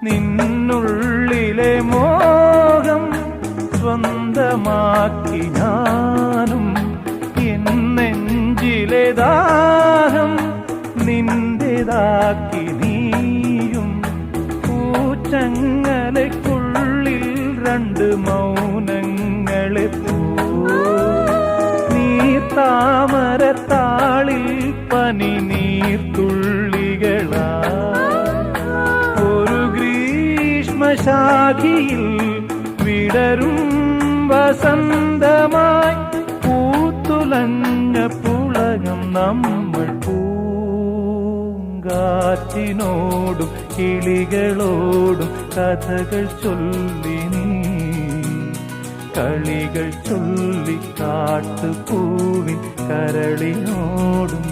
നിന്നുള്ളിലെ മോഹം സ്വന്തമാക്കി ഞാനും, എൻ നെഞ്ചിലെ ദാഹം നിന്റേതാക്കി നീയും. പൂച്ചങ്ങലയ്ക്കുള്ളിൽ രണ്ട് മൗനങ്ങളെ നീർത്താമരത്താളിൽ പനി നീർത്തുള്ളികളാ. ഒരു ഗ്രീഷ്മശാഖിയിൽ വിടരും വസന്തമായി പൂത്തുലഞ്ഞ പുളകം നമ്മൾ. പൂങ്കാറ്റിനോടും കിളികളോടും കഥകൾ ചൊല്ലി നീ, കളികൾ ചൊല്ലി കാട്ടുപൂവിൻ കരളിനോടും